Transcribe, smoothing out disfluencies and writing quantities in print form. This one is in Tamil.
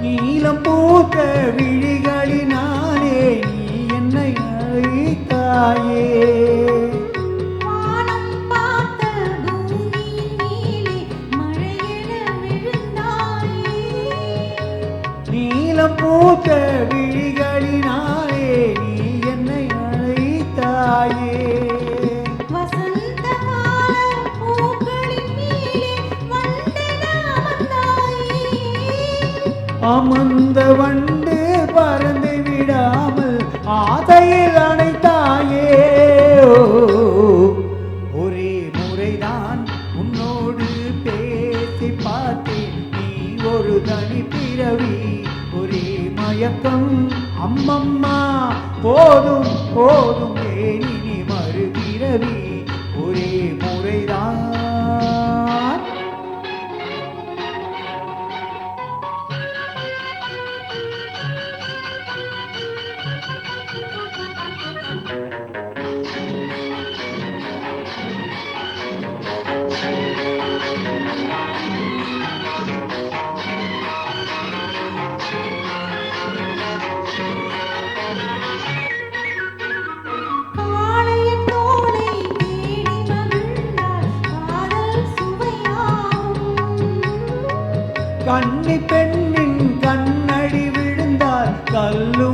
நீலம் பூத்த விழிகளினாலே நீ என்னை அழைத்தாயே. வானம் பார்த்த பூமியின் மேலே மழையென விழுந்தாயே. நீலம் பூத்த விழிகளினாலே நீ என்னை அழைத்தாயே. அமர்ந்த வண்டு பறந்து விடாமல் ஆதையில் அணைத்தாயே. ஒரே முறைதான் உன்னோடு பேசி பார்த்தேன், நீ ஒரு தனி பிறவி, ஒரே மயக்கம் அம்மம்மா போதும் போதும் ஏனி மறுபிறவி, ஒரே முறைதான். கன்னி பெண்ணின் கண்ணடி விழுந்தால் கல்லு